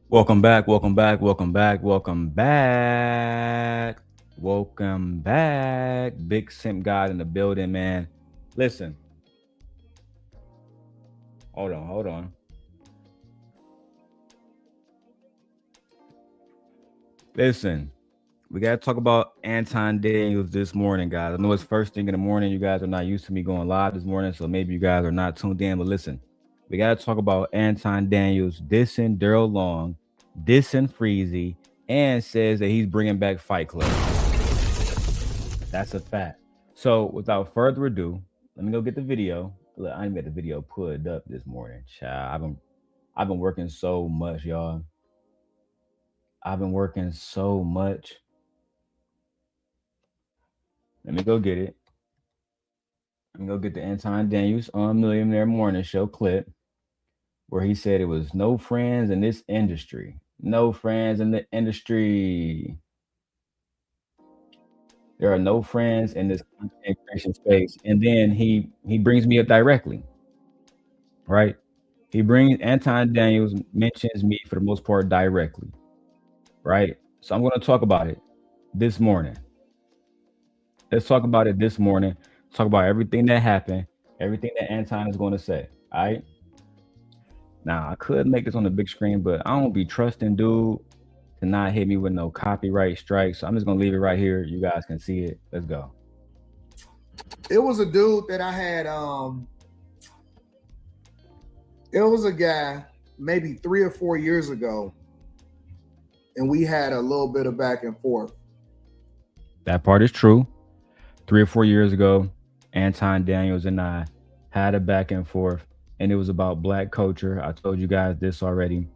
Welcome back, welcome back, welcome back, welcome back. Welcome back. Big Simp God in the building, man. Listen, hold on. Listen, we got to talk about Anton Daniels this morning, guys. I know it's first thing in the morning. You guys are not used to me going live this morning, so maybe you guys are not tuned in. But listen, we got to talk about Anton Daniels dissing Daryl Long, dissing Freezy, and says that he's bringing back Fight Club. That's a fact. So without further ado, let me go get the video. Look, I ain't got the video pulled up this morning. Child, I've been working so much, y'all. I've been working so much. Let me go get it. Let me go get the Anton Daniels on Millionaire Morning Show clip where he said it was no friends in this industry. No friends in the industry. There are no friends in this content creation space. And then he brings me up directly, right? He brings Anton Daniels mentions me for the most part directly, right? So I'm going to talk about it this morning. Let's talk about it this morning. Talk about everything that happened, everything that Anton is going to say. All right. Now I could make this on the big screen, but I don't be trusting dude to not hit me with no copyright strike. So I'm just gonna leave it right here. You guys can see it. Let's go. It was a dude that I had. It was a guy maybe 3 or 4 years ago, and we had a little bit of back and forth. That part is true. 3 or 4 years ago, Anton Daniels and I had a back and forth, and it was about black culture. I told you guys this already.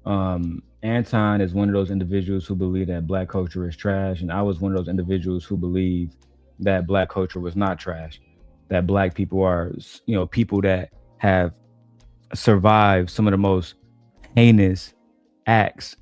Anton is one of those individuals who believe that black culture is trash, and I was one of those individuals who believe that black culture was not trash. That black people are, people that have survived some of the most heinous acts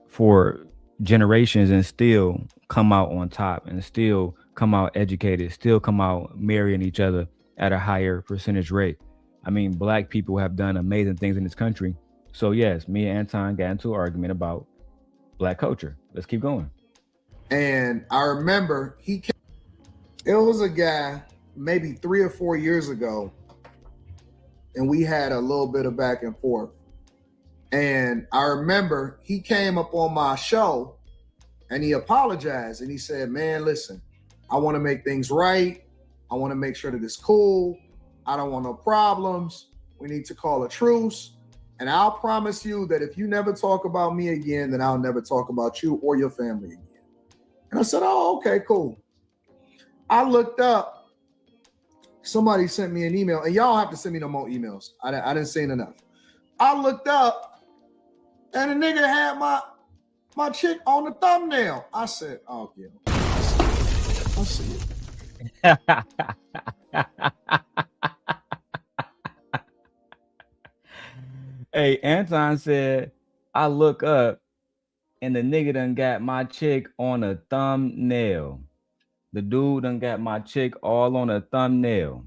for generations and still come out on top and still come out educated, still come out marrying each other at a higher percentage rate. I mean, black people have done amazing things in this country. So yes, me and Anton got into an argument about black culture. Let's keep going. And I remember it was a guy maybe 3 or 4 years ago, and we had a little bit of back and forth. And I remember he came up on my show and he apologized and he said, "Man, listen, I want to make things right. I want to make sure that it's cool. I don't want no problems. We need to call a truce. And I'll promise you that if you never talk about me again, then I'll never talk about you or your family again." And I said, "Oh, okay, cool." I looked up, somebody sent me an email, and y'all have to send me no more emails. I didn't say enough. I looked up, and the nigga had my chick on the thumbnail. I said, "Oh, yeah. I see it." Hey, Anton said, I look up and the nigga done got my chick on a thumbnail. The dude done got my chick all on a thumbnail.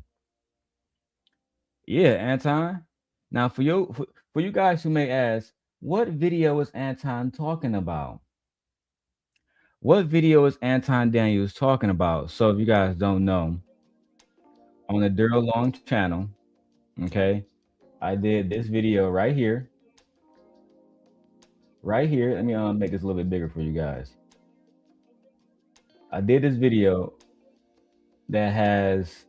Yeah, Anton. Now for you guys who may ask, what video is Anton talking about? What video is Anton Daniels talking about? So if you guys don't know, on the Daryl Long channel, okay, I did this video right here. Right here. Let me make this a little bit bigger for you guys. I did this video that has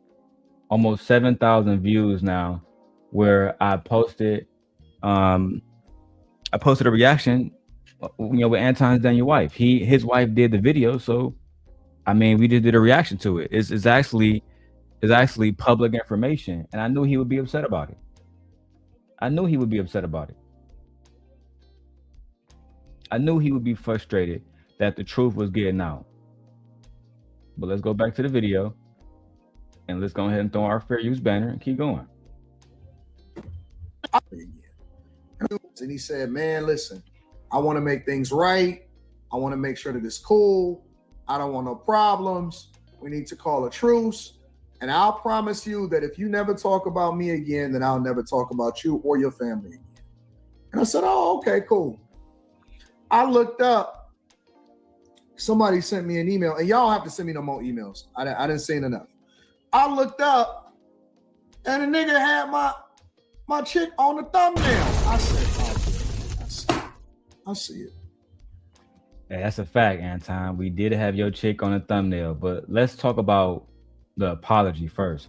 almost 7,000 views now, where um I posted a reaction, with Anton's Daniel wife. His wife did the video, so I mean, we just did a reaction to it. It's actually public information, and I knew he would be upset about it. I knew he would be upset about it. I knew he would be frustrated that the truth was getting out. But let's go back to the video, and let's go ahead and throw our fair use banner and keep going. And he said, "Man, listen, I want to make things right. I want to make sure that it's cool. I don't want no problems. We need to call a truce. And I'll promise you that if you never talk about me again, then I'll never talk about you or your family again." And I said, "Oh, okay, cool." I looked up, somebody sent me an email, and y'all have to send me no more emails. I didn't seen enough. I looked up, and the nigga had my chick on the thumbnail. I said, I see it. Hey, that's a fact, Anton. We did have your chick on the thumbnail, but let's talk about the apology first.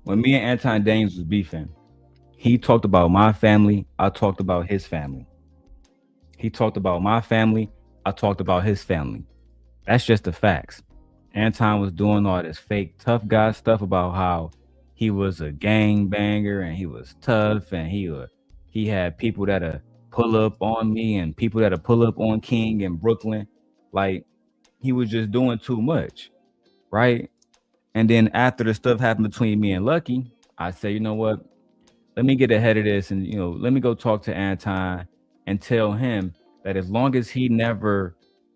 When me and Anton Daniels was beefing, he talked about my family. I talked about his family. He talked about my family. I talked about his family. That's just the facts. Anton was doing all this fake tough guy stuff about how he was a gang banger and he was tough and he had people that pull up on me and people that pull up on King in Brooklyn. Like he was just doing too much, right? And then after the stuff happened between me and Lucky, I said, you know what? Let me get ahead of this and let me go talk to Anton and tell him that as long as he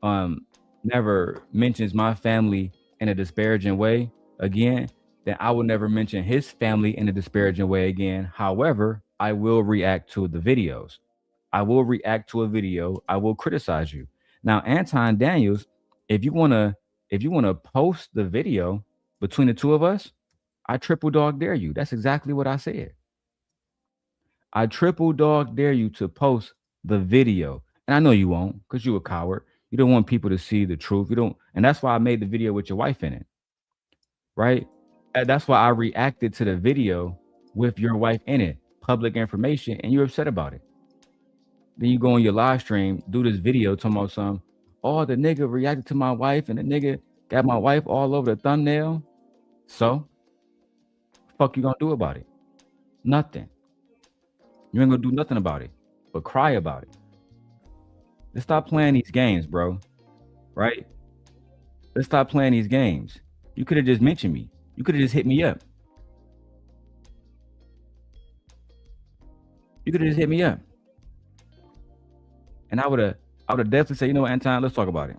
um never mentions my family in a disparaging way again, then I will never mention his family in a disparaging way again. However, I will react to the videos. I will react to a video. I will criticize you. Now, Anton Daniels, if you wanna post the video between the two of us, I triple dog dare you. That's exactly what I said. I triple dog dare you to post the video. And I know you won't because you're a coward. You don't want people to see the truth. You don't, and that's why I made the video with your wife in it, right? And that's why I reacted to the video with your wife in it, public information, and you're upset about it. Then you go on your live stream, do this video talking about some, oh, the nigga reacted to my wife and the nigga got my wife all over the thumbnail. So, fuck you gonna do about it? Nothing. You ain't gonna do nothing about it, but cry about it. Let's stop playing these games, bro. Right? Let's stop playing these games. You could have just mentioned me. You could have just hit me up. You could have just hit me up. And I would have definitely said, you know what, Anton, let's talk about it.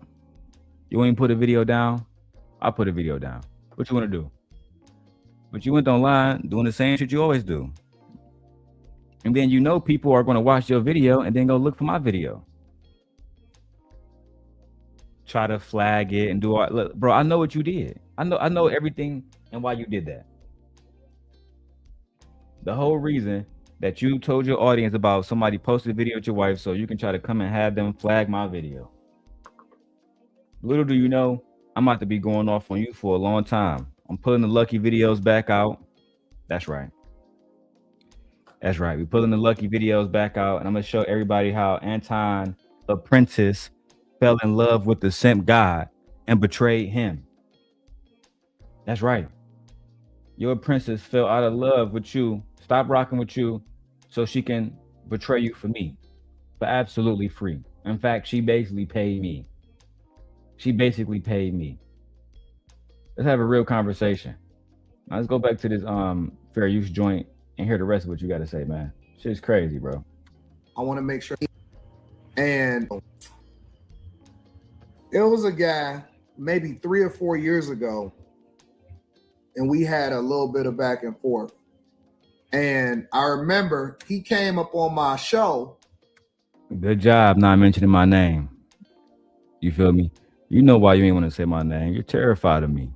You want me to put a video down? I'll put a video down. What you want to do? But you went online doing the same shit you always do. And then people are going to watch your video and then go look for my video. Try to flag it and do all. Look, bro, I know what you did. I know everything and why you did that. The whole reason that you told your audience about somebody posted a video with your wife so you can try to come and have them flag my video. Little do you know, I'm about to be going off on you for a long time. I'm pulling the Lucky videos back out. That's right. That's right. We're pulling the Lucky videos back out, and I'm going to show everybody how Anton Apprentice fell in love with the simp god and betrayed him. That's right. Your princess fell out of love with you, stopped rocking with you, so she can betray you for me, for absolutely free. In fact, she basically paid me. Let's have a real conversation. Now let's go back to this fair use joint and hear the rest of what you got to say, man. Shit's crazy, bro. I want to make sure. And there was a guy maybe 3 or 4 years ago, and we had a little bit of back and forth. And I remember he came up on my show. Good job not mentioning my name. You feel me? You know why you ain't want to say my name. You're terrified of me.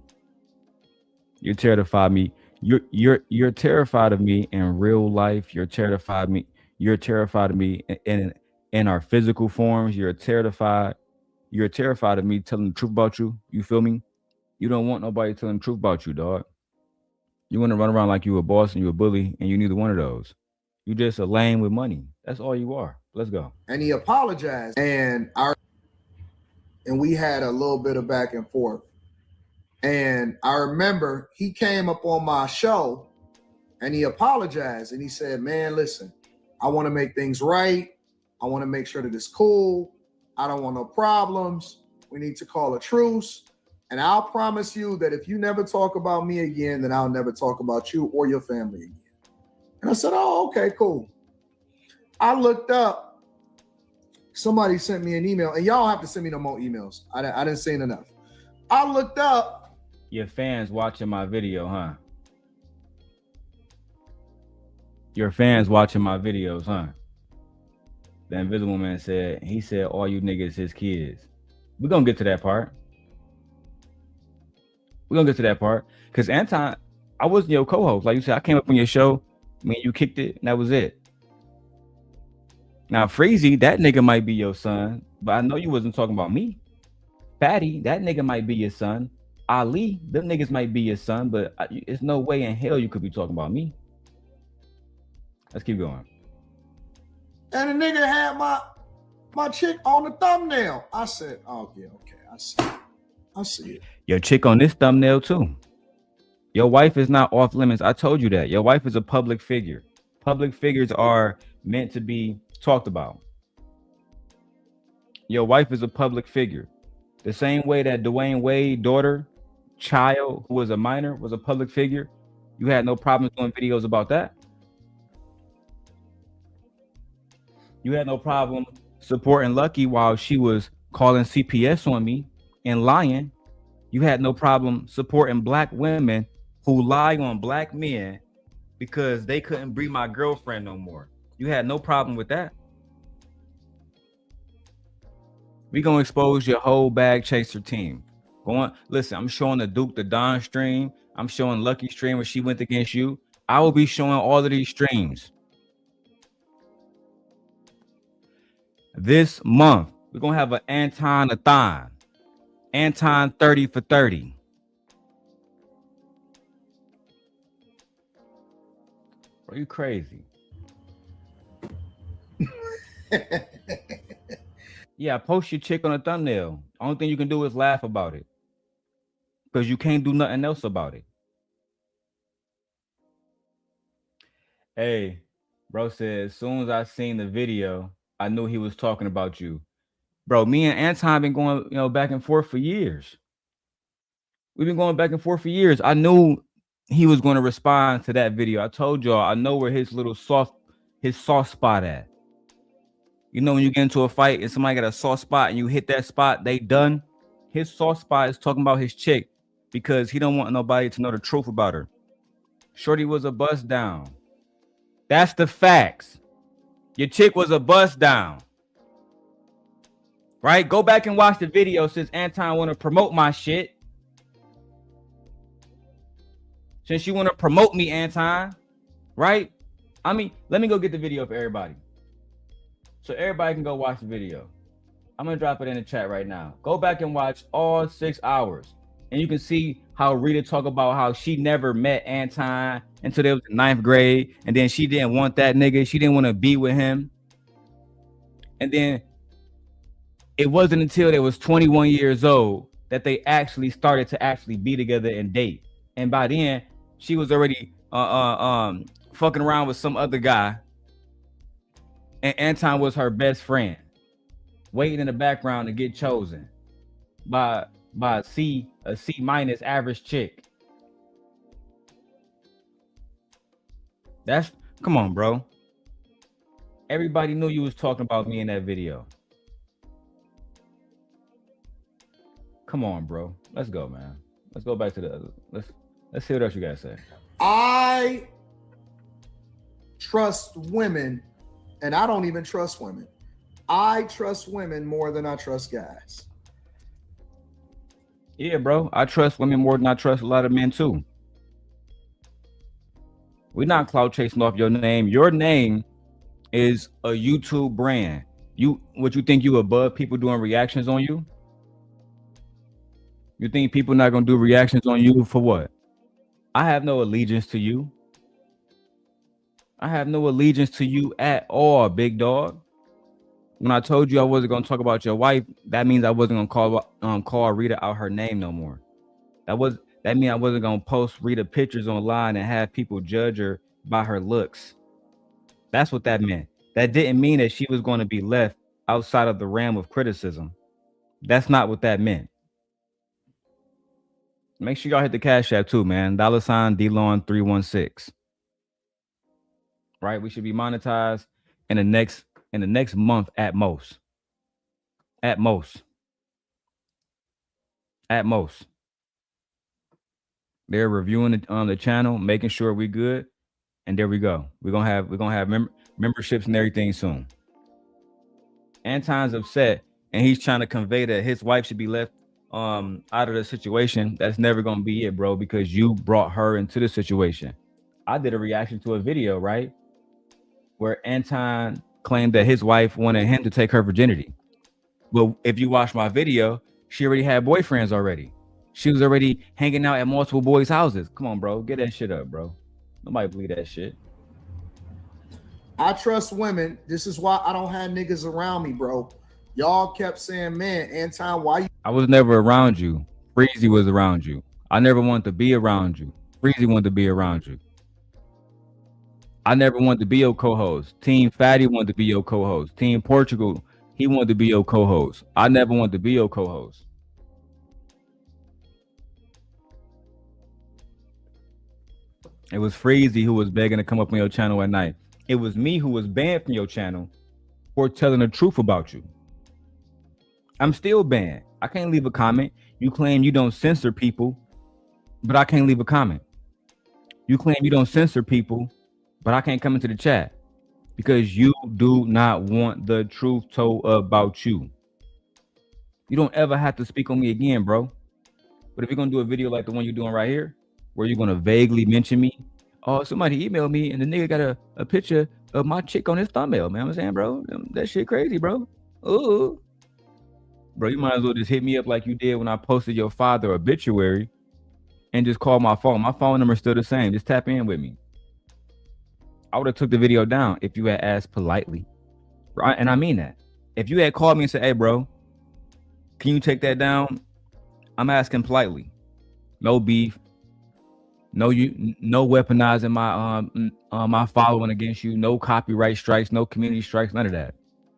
You're terrified of me. You're terrified of me in real life. You're terrified of me. You're terrified of me in our physical forms. You're terrified of me telling the truth about you. You feel me? You don't want nobody telling the truth about you, dog. You want to run around like you a boss and you a bully, and you neither one of those. You just a lame with money. That's all you are. Let's go. And he apologized, and we had a little bit of back and forth. And I remember he came up on my show and he apologized and he said, man, listen, I want to make things right. I want to make sure that it's cool. I don't want no problems. We need to call a truce. And I'll promise you that if you never talk about me again, then I'll never talk about you or your family again. And I said, oh, okay, cool. I looked up, somebody sent me an email, and y'all have to send me no more emails. I didn't say enough. I looked up. Your fans watching my video, huh? Your fans watching my videos, huh? The Invisible Man said, he said, all you niggas his kids. We're gonna get to that part. We're gonna get to that part. Cause Anton, I wasn't your co-host. Like you said, I came up on your show, I mean you kicked it, and that was it. Now Freezy, that nigga might be your son, but I know you wasn't talking about me. Fatty, that nigga might be your son. Ali, them niggas might be your son, but it's no way in hell you could be talking about me. Let's keep going. And the nigga had my chick on the thumbnail. I said, oh yeah, okay, I see it. I see it. Your chick on this thumbnail too. Your wife is not off limits. I told you that. Your wife is a public figure. Public figures are meant to be talked about. Your wife is a public figure. The same way that Dwayne Wade's daughter, child, who was a minor, was a public figure. You had no problem doing videos about that. You had no problem supporting Lucky while she was calling CPS on me and lying. You had no problem supporting black women who lie on black men because they couldn't be my girlfriend no more. You had no problem with that. We gonna expose your whole bag chaser team. Go on, listen, I'm showing the Duke the Don stream. I'm showing Lucky stream where she went against you. I will be showing all of these streams. This month, we're gonna have an Anton-a-thon. Anton 30 for 30. Are you crazy? Yeah, post your chick on a thumbnail. Only thing you can do is laugh about it. Because you can't do nothing else about it. Hey, bro said, as soon as I seen the video, I knew he was talking about you. Bro, me and Anton been going, back and forth for years. We've been going back and forth for years. I knew he was going to respond to that video. I told y'all, I know where his soft spot at. You know, when you get into a fight and somebody got a soft spot and you hit that spot, they done. His soft spot is talking about his chick because he don't want nobody to know the truth about her. Shorty was a bust down. That's the facts. Your chick was a bust down. Right? Go back and watch the video since Anton want to promote my shit. Since you want to promote me, Anton, right? I mean, let me go get the video for everybody. So everybody can go watch the video. I'm going to drop it in the chat right now. Go back and watch all 6 hours. And you can see how Rita talk about how she never met Anton until they was in 9th grade. And then she didn't want that nigga. She didn't want to be with him. And then it wasn't until they was 21 years old that they actually started to actually be together and date. And by then, she was already fucking around with some other guy. And Anton was her best friend, waiting in the background to get chosen by a C minus average chick. Come on, bro. Everybody knew you was talking about me in that video. Come on, bro. Let's go, man. Let's go back to the other. Let's see what else you guys say. I trust women, and I don't even trust women. I trust women more than I trust guys. Yeah, bro. I trust women more than I trust a lot of men too. We're not clout chasing off your name. Your name is a YouTube brand. What you think you above people doing reactions on you? You think people not gonna do reactions on you for what? I have no allegiance to you. I have no allegiance to you at all, big dog. When I told you I wasn't gonna talk about your wife, that means I wasn't gonna call Rita out her name no more. That means I wasn't gonna post Rita pictures online and have people judge her by her looks. That's what that meant. That didn't mean that she was going to be left outside of the realm of criticism. That's not what that meant. Make sure y'all hit the Cash App too, man. $ DLon316. Right? We should be monetized in the next month at most. At most. At most. They're reviewing it on the channel, making sure we good, and there we go. We're gonna have memberships and everything soon. Anton's upset, and he's trying to convey that his wife should be left out of the situation. That's never gonna be it, bro, because you brought her into the situation. I did a reaction to a video, right, where Anton claimed that his wife wanted him to take her virginity. Well, if you watch my video, she already had boyfriends already. She was already hanging out at multiple boys' houses. Come on, bro, get that shit up, bro. Nobody believe that shit. I trust women. This is why I don't have niggas around me, bro. Y'all kept saying, man, Anton, why you? I was never around you. Freezy was around you. I never wanted to be around you. Freezy wanted to be around you. I never wanted to be your co-host. Team Fatty wanted to be your co-host. Team Portugal, he wanted to be your co-host. I never wanted to be your co-host. It was Freezy who was begging to come up on your channel at night. It was me who was banned from your channel for telling the truth about you. I'm still banned. I can't leave a comment. You claim you don't censor people, but I can't leave a comment. You claim you don't censor people, but I can't come into the chat because you do not want the truth told about you. You don't ever have to speak on me again, bro. But if you're gonna do a video like the one you're doing right here, where you're gonna vaguely mention me, oh, somebody emailed me and the nigga got a picture of my chick on his thumbnail, man. I'm saying, bro, that shit crazy, bro. Ooh. Bro, you might as well just hit me up like you did when I posted your father obituary and just call my phone. My phone number is still the same. Just tap in with me. I would have took the video down if you had asked politely. Right? And I mean that. If you had called me and said, hey, bro, can you take that down? I'm asking politely. No beef. No weaponizing my my following against you. No copyright strikes, no community strikes, none of that.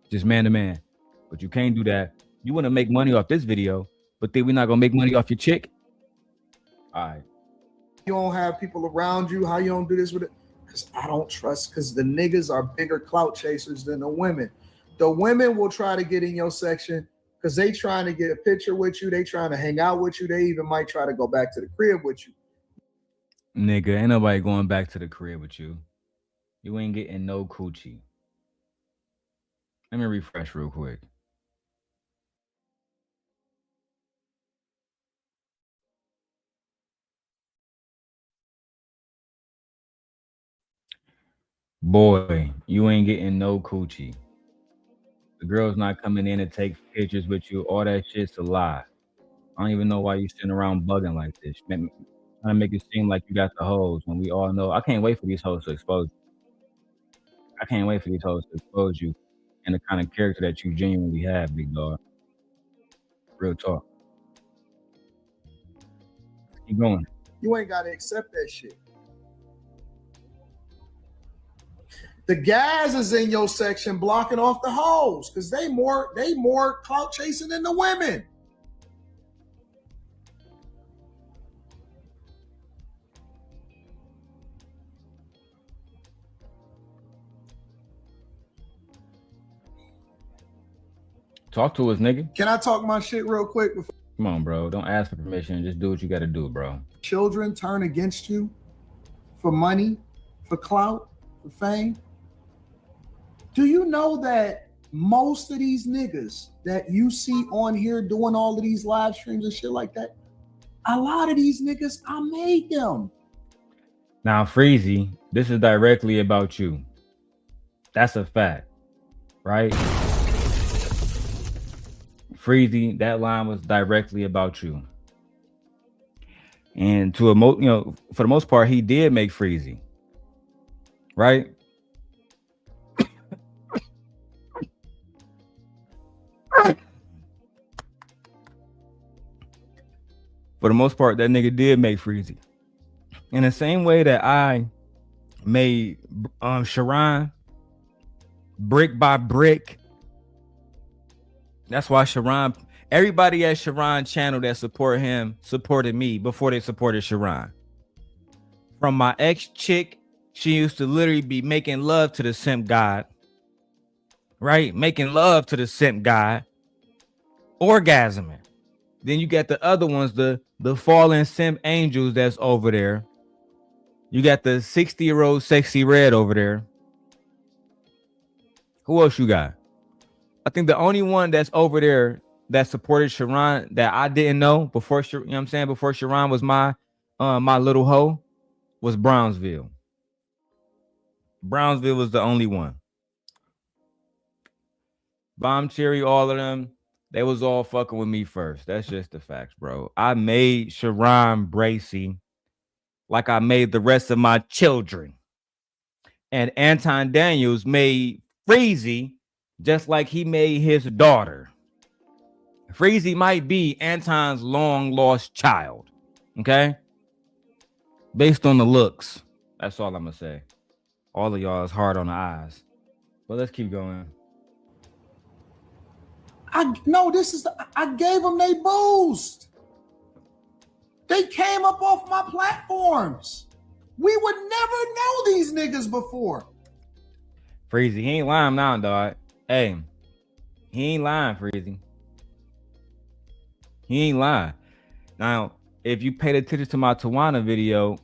Just man to man. But you can't do that. You want to make money off this video, but then we're not gonna make money off your chick. All right. You don't have people around you. How you don't do this with it? Because I don't trust. Because the niggas are bigger clout chasers than the women. The women will try to get in your section because they trying to get a picture with you. They trying to hang out with you. They even might try to go back to the crib with you. Nigga, ain't nobody going back to the crib with you. You ain't getting no coochie. Let me refresh real quick. Boy, you ain't getting no coochie. The girl's not coming in to take pictures with you. All that shit's a lie. I don't even know why you sitting around bugging like this. Trying to make it seem like you got the hoes when we all know. I can't wait for these hoes to expose you. I can't wait for these hoes to expose you and the kind of character that you genuinely have, big dog. Real talk. Keep going. You ain't got to accept that shit. The guys is in your section blocking off the hoes because they more clout chasing than the women. Talk to us, nigga. Can I talk my shit real quick? Come on, bro. Don't ask for permission. Just do what you got to do, bro. Children turn against you for money, for clout, for fame. Do you know that most of these niggas that you see on here doing all of these live streams and shit like that, a lot of these niggas, I made them. Now, Freezy, this is directly about you. That's a fact, right? Freezy, that line was directly about you. And for the most part, he did make Freezy, right? For the most part, that nigga did make Freezy. In the same way that I made Sharon brick by brick. That's why Sharon, everybody at Sharon channel that support him supported me before they supported Sharon. From my ex chick, she used to literally be making love to the simp god, right? Making love to the simp god, orgasming. Then you got the other ones, the fallen simp angels that's over there. You got the 60-year-old sexy red over there. Who else you got? I think the only one that's over there that supported Sharon that I didn't know before, you know what I'm saying, before Sharon was my little hoe, was Brownsville. Brownsville was the only one. Bomb Cherry, all of them, they was all fucking with me first. That's just the facts, bro. I made Sharon Bracy like I made the rest of my children. And Anton Daniels made Freezy just like he made his daughter. Freezy might be Anton's long lost child. Okay? Based on the looks. That's all I'm gonna say. All of y'all is hard on the eyes. But let's keep going. I gave them they boost. They came up off my platforms. We would never know these niggas before. Freezy, he ain't lying now, dog. Hey, he ain't lying, Freezy. He ain't lying. Now, if you paid attention to my Tawana video,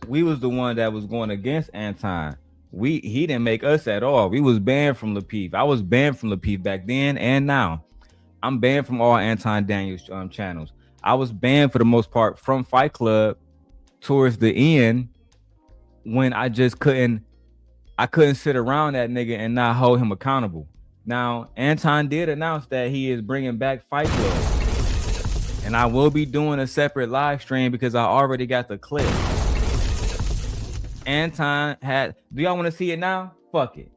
we was the one that was going against Anton. He didn't make us at all. We was banned from Lapeef. I was banned from Lapeef back then and now. I'm banned from all Anton Daniels channels. I was banned for the most part from Fight Club towards the end when I just couldn't sit around that nigga and not hold him accountable. Now, Anton did announce that he is bringing back Fight Club. And I will be doing a separate live stream because I already got the clip. Anton had, do y'all want to see it now? Fuck it.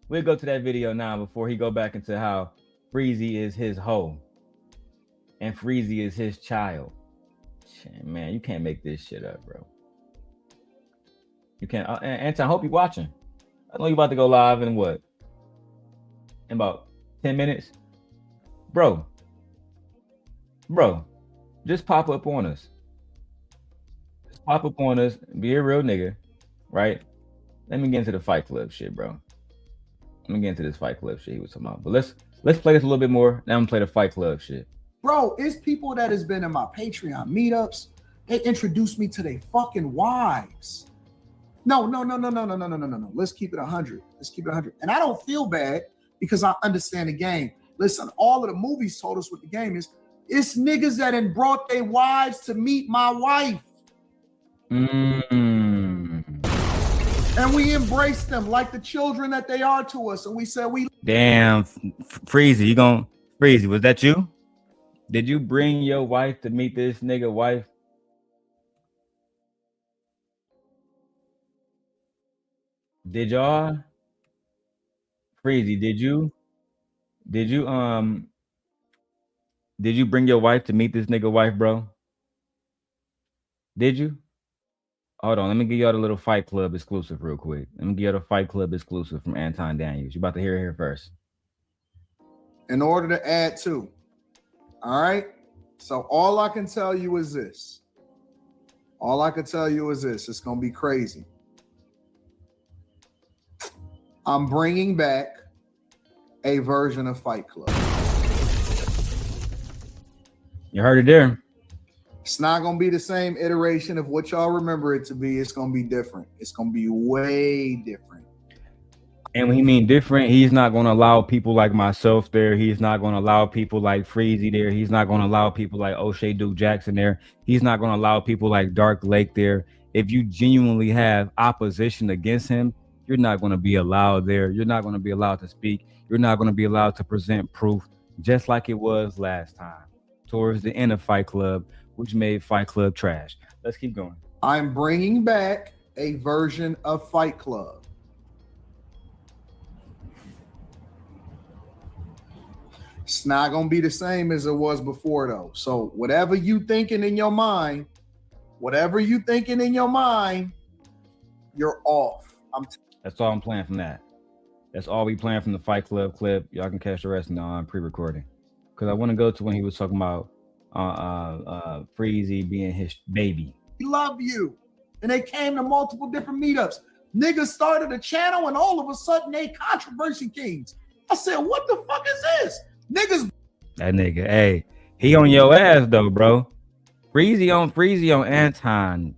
We'll go to that video now before he go back into how Freezy is his hoe. And Freezy is his child. Man, you can't make this shit up, bro. You can't. Anton, I hope you're watching. I know you're about to go live in what? In about 10 minutes? Bro, just pop up on us. Just pop up on us. Be a real nigga, right? Let me get into the Fight Club shit, bro. Let me get into this Fight Club shit he was talking about. But let's play this a little bit more. Now I'm gonna play the Fight Club shit. Bro, it's people that has been in my Patreon meetups. They introduced me to their fucking wives. No. Let's keep it 100. Let's keep it 100. And I don't feel bad because I understand the game. Listen, all of the movies told us what the game is. It's niggas that had brought their wives to meet my wife. And we embrace them like the children that they are to us. And we said we... Damn, Freezy, Freezy, was that you? Did you bring your wife to meet this nigga wife? Did y'all? Freezy, did you bring your wife to meet this nigga wife, bro? Did you? Hold on, let me give y'all the little Fight Club exclusive real quick. Let me give y'all the Fight Club exclusive from Anton Daniels. You about to hear it here first. In order to add to. All right? So all I can tell you is this. It's going to be crazy. I'm bringing back a version of Fight Club. You heard it there. It's not going to be the same iteration of what y'all remember it to be. It's going to be different. It's going to be way different. And when he mean different, he's not going to allow people like myself there. He's not going to allow people like Freezy there. He's not going to allow people like O'Shea Duke Jackson there. He's not going to allow people like Dark Lake there. If you genuinely have opposition against him, you're not going to be allowed there. You're not going to be allowed to speak. You're not going to be allowed to present proof, just like it was last time, towards the end of Fight Club, which made Fight Club trash. Let's keep going. I'm bringing back a version of Fight Club. It's not going to be the same as it was before, though. So whatever you thinking in your mind, you're off. That's all I'm playing from that. That's all we playing from the Fight Club clip. Y'all can catch the rest on pre-recording. Because I want to go to when he was talking about Freezy being his baby. We love you. And they came to multiple different meetups. Niggas started a channel and all of a sudden they controversy kings. I said, what the fuck is this? Niggas. That nigga, hey, he on your ass though, bro. Freezy on Anton,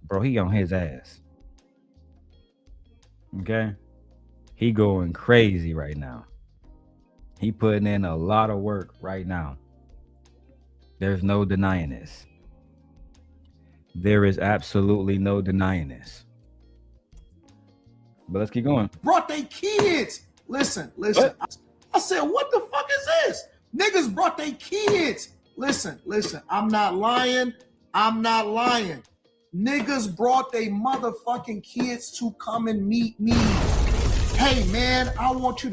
bro. He on his ass. Okay, he going crazy right now. He putting in a lot of work right now. There's no denying this. There is absolutely no denying this. But let's keep going. Brought their kids. Listen. What? I said, what the fuck is this? Niggas brought their kids. Listen. I'm not lying. Niggas brought their motherfucking kids to come and meet me. Hey man, I want you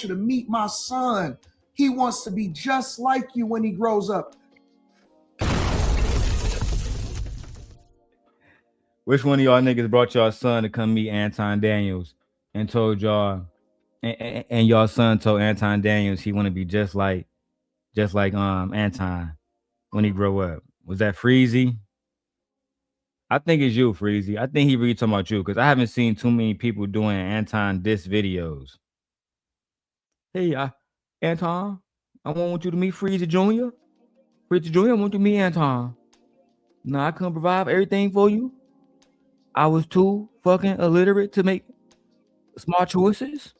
to meet my son. He wants to be just like you when he grows up. Which one of y'all niggas brought y'all son to come meet Anton Daniels and told y'all, and y'all son told Anton Daniels he want to be just like Anton when he grow up? Was that Freezy? I think it's you, Freezy. I think he really talking about you because I haven't seen too many people doing Anton diss videos. Hey, Anton, I want you to meet Freezy Jr. Freezy Jr., I want you to meet Anton. No, I couldn't provide everything for you. I was too fucking illiterate to make smart choices.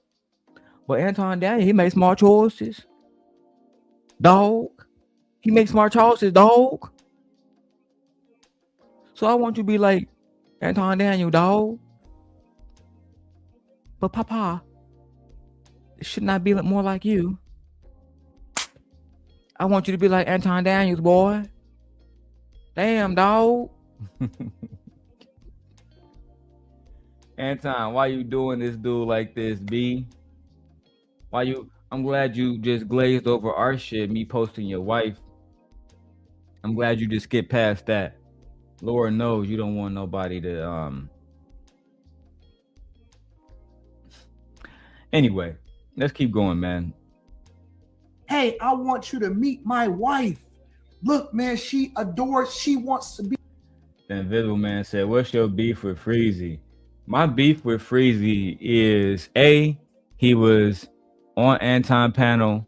But Anton Daniels, he made smart choices. Dog. He makes smart choices, dog. So I want you to be like Anton Daniel, dog. But Papa, it should not be more like you. I want you to be like Anton Daniels, boy. Damn, dog. Anton, why you doing this dude like this, B? I'm glad you just glazed over our shit, me posting your wife. I'm glad you just skipped past that. Lord knows you don't want nobody to Anyway, let's keep going, man. Hey, I want you to meet my wife. Look, man, she wants to be. The Invisible Man said, what's your beef with Freezy? My beef with Freezy is he was on Anton panel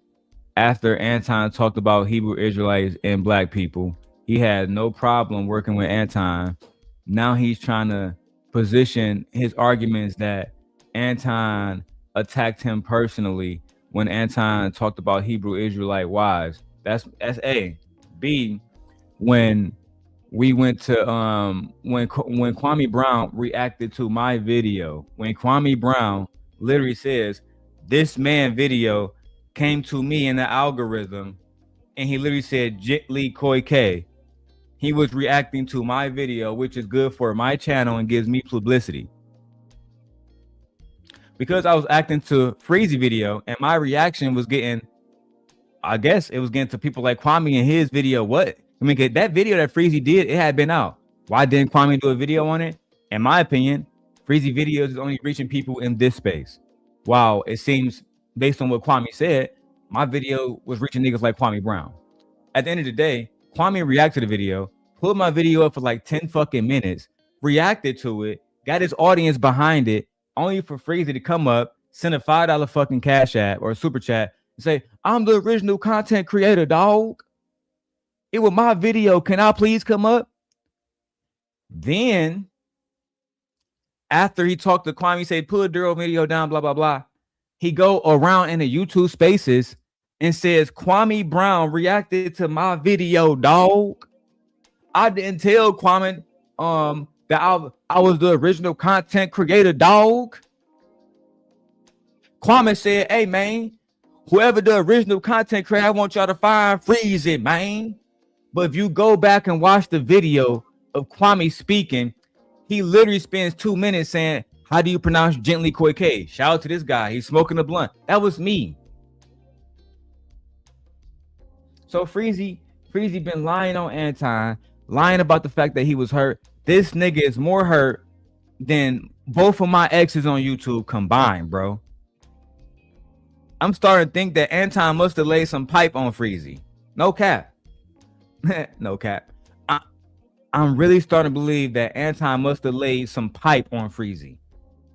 after Anton talked about Hebrew Israelites and black people. He had no problem working with Anton. Now he's trying to position his arguments that Anton attacked him personally when Anton talked about Hebrew Israelite wives. That's A. B, when we went to when Kwame Brown reacted to my video, when Kwame Brown literally says this man video came to me in the algorithm and he literally said Jitli Koike. He was reacting to my video, which is good for my channel and gives me publicity. Because I was acting to Freezy video and my reaction was getting, I guess it was getting to people like Kwame in his video. What? I mean, that video that Freezy did, it had been out. Why didn't Kwame do a video on it? In my opinion, Freezy videos is only reaching people in this space. While it seems, based on what Kwame said, my video was reaching niggas like Kwame Brown. At the end of the day, Kwame reacted to the video, pulled my video up for like 10 fucking minutes, reacted to it, got his audience behind it, only for Freezy to come up, send a $5 fucking cash app or a super chat and say, I'm the original content creator, dog. It was my video. Can I please come up? Then, after he talked to Kwame, he said, put a Darrel video down, blah, blah, blah. He go around in the YouTube spaces and says, Kwame Brown reacted to my video, dog. I didn't tell Kwame that I was the original content creator, dog. Kwame said, hey, man, whoever the original content creator, I want y'all to find Freezy, man. But if you go back and watch the video of Kwame speaking, he literally spends 2 minutes saying, how do you pronounce gently Koike? Shout out to this guy. He's smoking a blunt. That was me. So Freezy been lying on Anton, lying about the fact that he was hurt. This nigga is more hurt than both of my exes on YouTube combined, bro. I'm starting to think that Anton must have laid some pipe on Freezy. No cap. No cap. I'm really starting to believe that Anton must have laid some pipe on Freezy,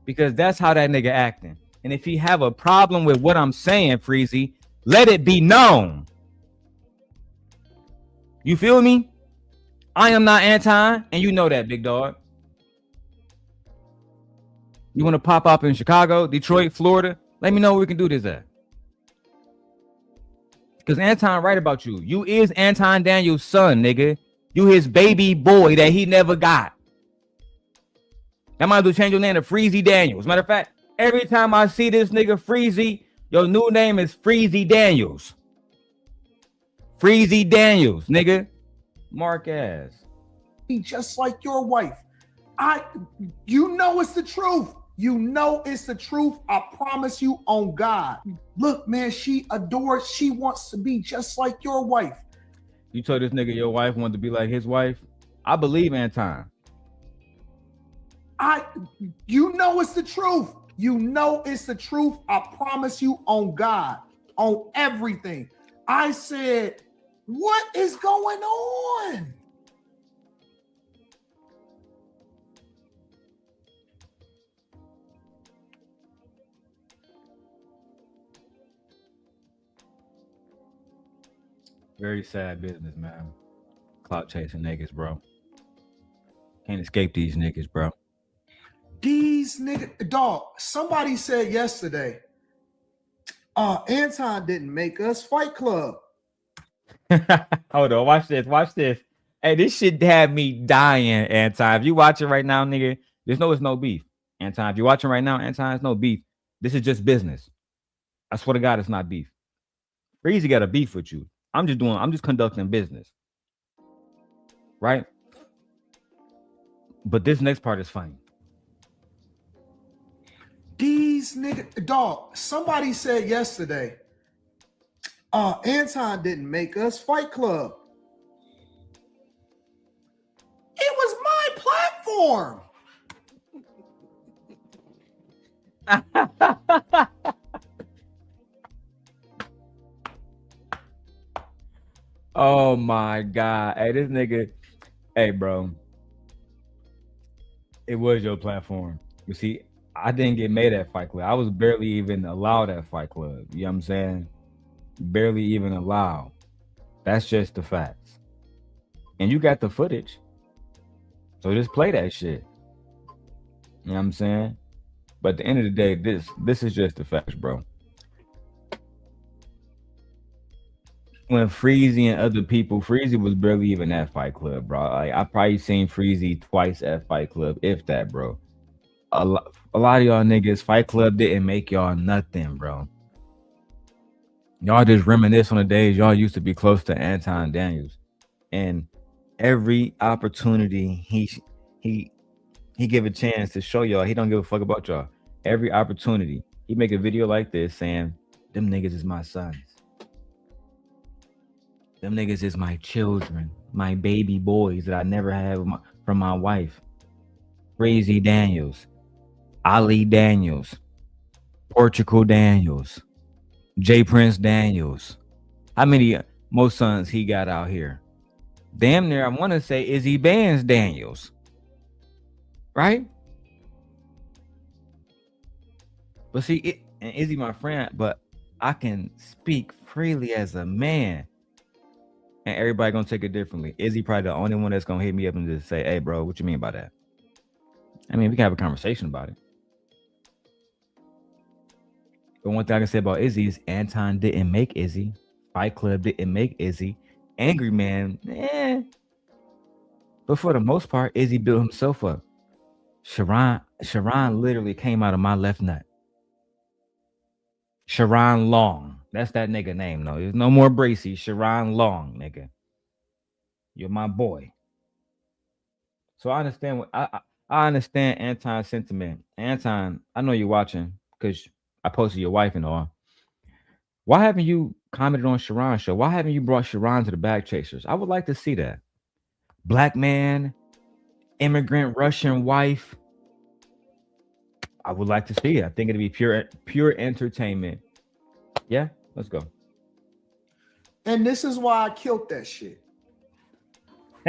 because that's how that nigga acting. And if he have a problem with what I'm saying, Freezy, let it be known. You feel me? I am not Anton, and you know that, big dog. You want to pop up in Chicago, Detroit, Florida? Let me know where we can do this at. Because Anton right about you. You is Anton Daniels' son, nigga. You his baby boy that he never got. I might as well change your name to Freezy Daniels. Matter of fact, every time I see this nigga Freezy, your new name is Freezy Daniels. Freezy Daniels, nigga. Mark ass. Be just like your wife. You know it's the truth. You know it's the truth. I promise you on God. Look, man, she wants to be just like your wife. You told this nigga your wife wanted to be like his wife? I believe Anton. You know it's the truth. You know it's the truth. I promise you on God, on everything. I said, what is going on? Very sad business, man. Clout chasing niggas, bro. Can't escape these niggas, bro. These niggas, dog, somebody said yesterday, Anton didn't make us Fight Club. Hold on, watch this, watch this. Hey, this shit had me dying, Anton. If you watching right now, nigga, it's no beef. Anton, if you're watching right now, Anton, it's no beef. This is just business. I swear to God, it's not beef. Freezy got a beef with you. I'm just conducting business. Right? But this next part is funny. These niggas, dog, somebody said yesterday, Anton didn't make us Fight Club. It was my platform. Oh my God. Hey, this nigga, hey, bro. It was your platform. You see, I didn't get made at Fight Club. I was barely even allowed at Fight Club. You know what I'm saying? Barely even allowed. That's just the facts. And you got the footage. So just play that shit. You know what I'm saying? But at the end of the day, this is just the facts, bro. When Freezy and other people, Freezy was barely even at Fight Club, bro. Like, I probably seen Freezy twice at Fight Club, if that, bro. A lot of y'all niggas, Fight Club didn't make y'all nothing, bro. Y'all just reminisce on the days y'all used to be close to Anton Daniels, and every opportunity he give a chance to show y'all he don't give a fuck about y'all. Every opportunity he make a video like this saying, "Them niggas is my sons. Them niggas is my children, my baby boys that I never had from my wife. Crazy Daniels, Ali Daniels, Portugal Daniels, J Prince Daniels. How many more sons he got out here? Damn near, I want to say Izzy Bands Daniels. Right? But see, and Izzy my friend, but I can speak freely as a man. And everybody gonna take it differently. Izzy probably the only one that's gonna hit me up and just say, "Hey, bro, what you mean by that?" I mean, we can have a conversation about it. But one thing I can say about Izzy is Anton didn't make Izzy. Fight Club didn't make Izzy. Angry Man, But for the most part, Izzy built himself up. Sharon literally came out of my left nut. Sharon Long. That's that nigga name, though. There's no more Bracy. Sharon Long, nigga. You're my boy. So I understand I understand Anton's sentiment. Anton, I know you're watching because I posted your wife and all. Why haven't you commented on Sharon's show? Why haven't you brought Sharon to the Bag Chasers? I would like to see that. Black man, immigrant Russian wife. I would like to see it. I think it'd be pure entertainment. Yeah, let's go. And this is why I killed that shit.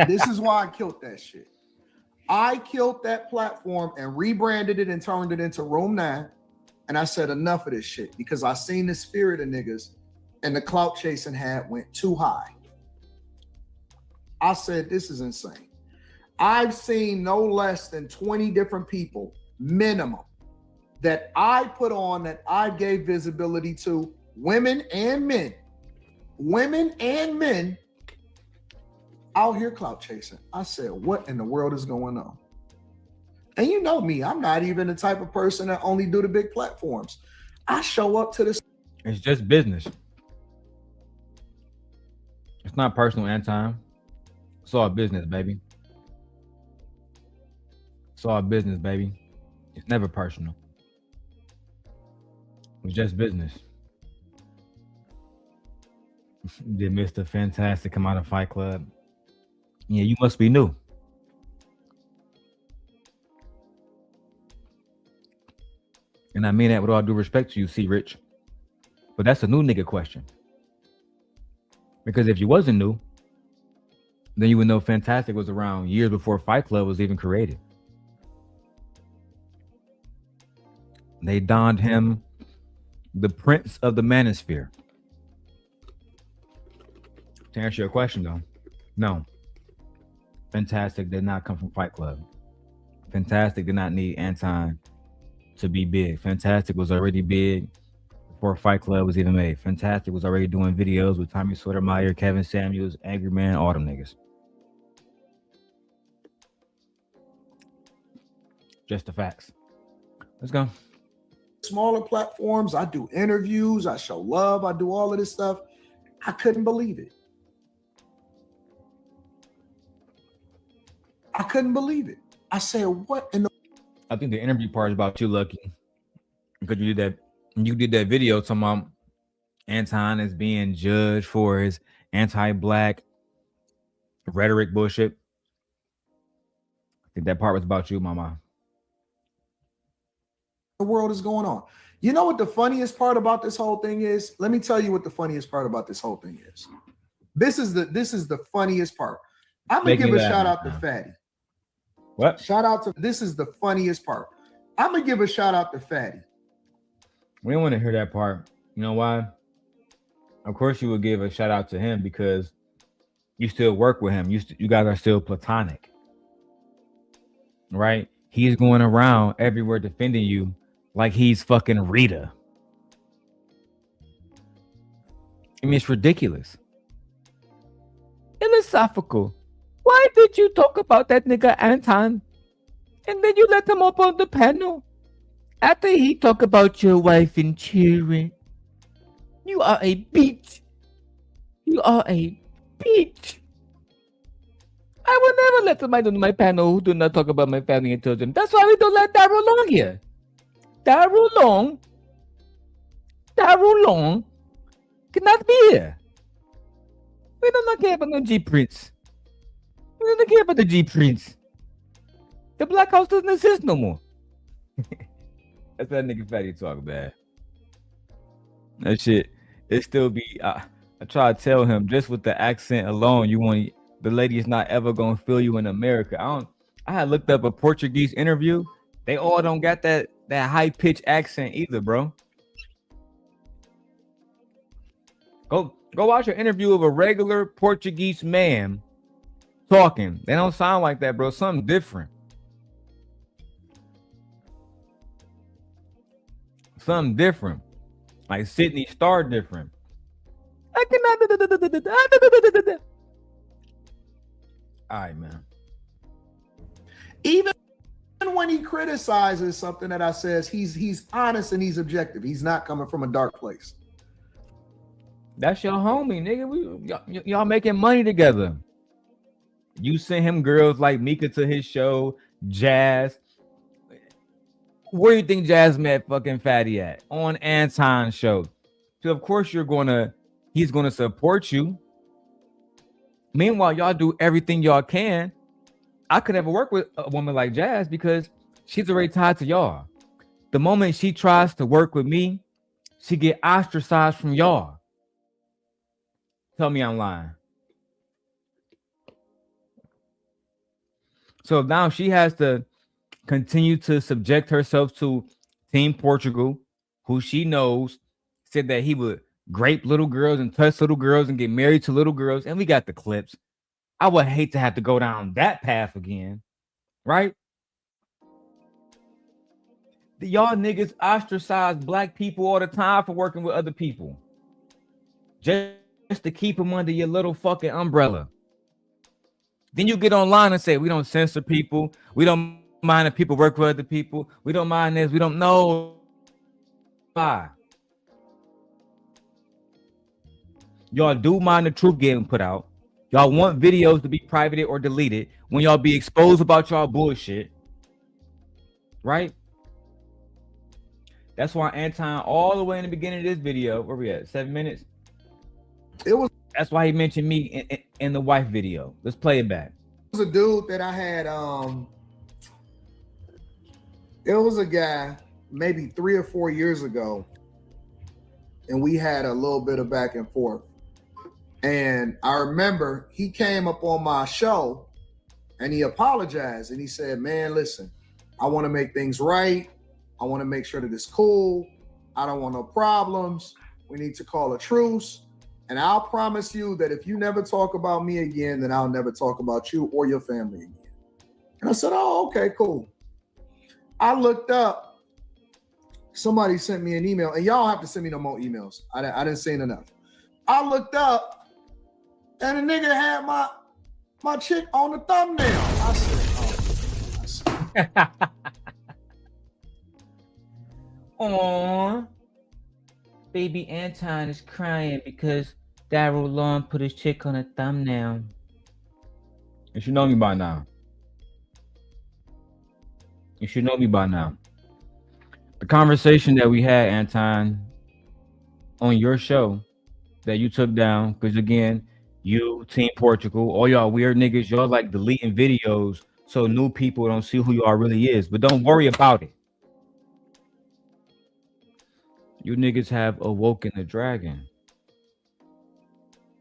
This is why I killed that shit. I killed that platform and rebranded it and turned it into Room 9. And I said enough of this shit because I seen the spirit of niggas and the clout chasing hat went too high. I said, this is insane. I've seen no less than 20 different people, minimum, that I put on, that I gave visibility to, women and men, women and men out here clout chasing. I said, what in the world is going on? And you know me, I'm not even the type of person that only do the big platforms. I show up to this. It's just business. It's not personal, Anton. It's all business, baby. It's all business, baby. It's never personal. It's just business. Did Mr. Fantastic come out of Fight Club? Yeah, you must be new. And I mean that with all due respect to you, C. Rich. But that's a new nigga question. Because if you wasn't new, then you would know Fantastic was around years before Fight Club was even created. They donned him the Prince of the Manosphere. To answer your question, though, no. Fantastic did not come from Fight Club. Fantastic did not need Anton to be big. Fantastic was already big before Fight Club was even made. Fantastic was already doing videos with Tommy Sotomayor, Kevin Samuels, Angry Man, all them niggas. Just the facts. Let's go. Smaller platforms, I do interviews, I show love, I do all of this stuff. I couldn't believe it. I couldn't believe it. I said, what in the... I think the interview part is about you, Lucky. Because you did that video talking about Anton is being judged for his anti-black rhetoric bullshit. I think that part was about you, mama. The world is going on. You know what the funniest part about this whole thing is? Let me tell you what the funniest part about this whole thing is. This is the funniest part. I'm gonna give a shout out to Fatty. What? Shout out to, this is the funniest part. I'm gonna give a shout out to Fatty. We don't want to hear that part. You know why? Of course you would give a shout out to him because you still work with him. You guys are still platonic. Right? He's going around everywhere defending you like he's fucking Rita. I mean, it's ridiculous. Philosophical. Why did you talk about that nigga Anton? And then you let him up on the panel? After he talk about your wife and children. You are a bitch. You are a bitch. I will never let somebody on my panel who do not talk about my family and children. That's why we don't let Daryl Long here. Daryl Long cannot be here. We do not care about no G Prince. We don't care about the G Prince. The Black House doesn't exist no more. That's that nigga Fatty talk, man. That shit, it still be. I try to tell him just with the accent alone, the lady is not ever gonna feel you in America. I had looked up a Portuguese interview. They all don't got that high pitched accent either, bro. Go watch an interview of a regular Portuguese man talking. They don't sound like that, bro. Something different. Something different. Like Sydney Star different. I cannot. All right, man. Even when he criticizes something that I says, he's honest and he's objective. He's not coming from a dark place. That's your homie, nigga. Y'all making money together. You sent him girls like Mika to his show, Jazz. Where do you think Jazz met fucking Fatty at? On Anton's show. So of course he's gonna support you. Meanwhile, y'all do everything y'all can. I could never work with a woman like Jazz because she's already tied to y'all. The moment she tries to work with me, she get ostracized from y'all. Tell me I'm lying. So now she has to continue to subject herself to Team Portugal, who she knows said that he would grape little girls and touch little girls and get married to little girls. And we got the clips. I would hate to have to go down that path again, right? Y'all niggas ostracize black people all the time for working with other people. Just just to keep them under your little fucking umbrella. Then you get online and say, we don't censor people. We don't mind if people work for other people. We don't mind this. We don't know. Why? Y'all do mind the truth getting put out. Y'all want videos to be privated or deleted when y'all be exposed about y'all bullshit. Right? That's why Anton, all the way in the beginning of this video, where we at? 7 minutes? It was. That's why he mentioned me in the wife video. Let's play it back. It was a dude that I had. It was a guy maybe 3 or 4 years ago, and we had a little bit of back and forth. And I remember he came up on my show and he apologized and he said, man, listen, I want to make things right. I want to make sure that it's cool. I don't want no problems. We need to call a truce. And I'll promise you that if you never talk about me again, then I'll never talk about you or your family again. And I said, oh, okay, cool. I looked up, somebody sent me an email, and y'all have to send me no more emails. I didn't say enough. I looked up, and the nigga had my chick on the thumbnail. I said, oh. Aww. Baby Anton is crying because Daryl Long put his chick on a thumbnail. You should know me by now. You should know me by now. The conversation that we had, Anton, on your show that you took down, because again, you, Team Portugal, all y'all weird niggas, y'all like deleting videos so new people don't see who y'all really is. But don't worry about it. You niggas have awoken the dragon.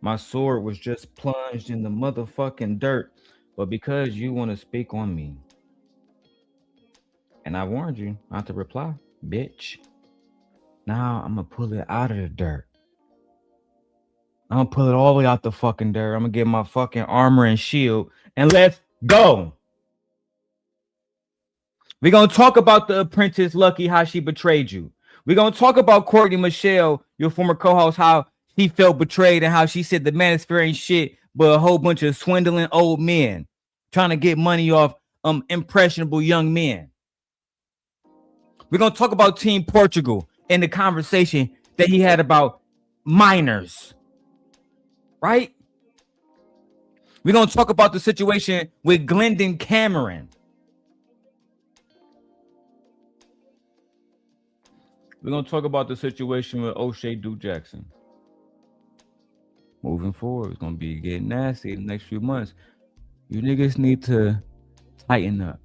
My sword was just plunged in the motherfucking dirt, but because you want to speak on me, and I warned you not to reply, bitch. Now I'm gonna pull it out of the dirt. I'm gonna pull it all the way out the fucking dirt. I'm gonna get my fucking armor and shield, and let's go. We're gonna talk about the apprentice Lucky, how she betrayed you. We're going to talk about Courtney Michelle, your former co-host, how she felt betrayed and how she said the Manosphere ain't shit but a whole bunch of swindling old men trying to get money off impressionable young men. We're going to talk about Team Portugal and the conversation that he had about minors, right? We're going to talk about the situation with Glendon Cameron. We're going to talk about the situation with O'Shea Duke Jackson. Moving forward, it's going to be getting nasty in the next few months. You niggas need to tighten up.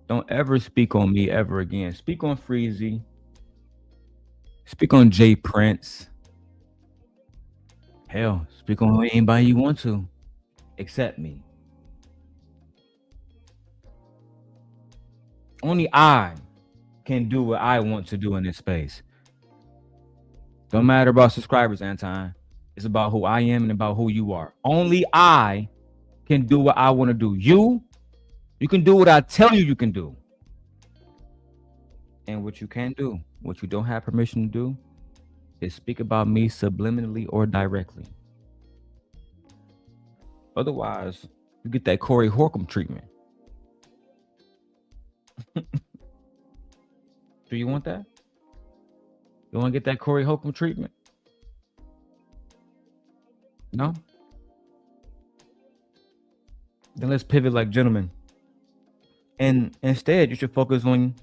Don't ever speak on me ever again. Speak on Freezy. Speak on Jay Prince. Hell, speak on anybody you want to, except me. Only I can do what I want to do in this space. Don't matter about subscribers, Anton. It's about who I am and about who you are. Only I can do what I want to do. You can do what I tell you can do. And what you can do, what you don't have permission to do, is speak about me subliminally or directly. Otherwise, you get that Corey Holcomb treatment. Do you want that? You want to get that Corey Holcomb treatment? No? Then let's pivot like gentlemen. And instead, you should focus on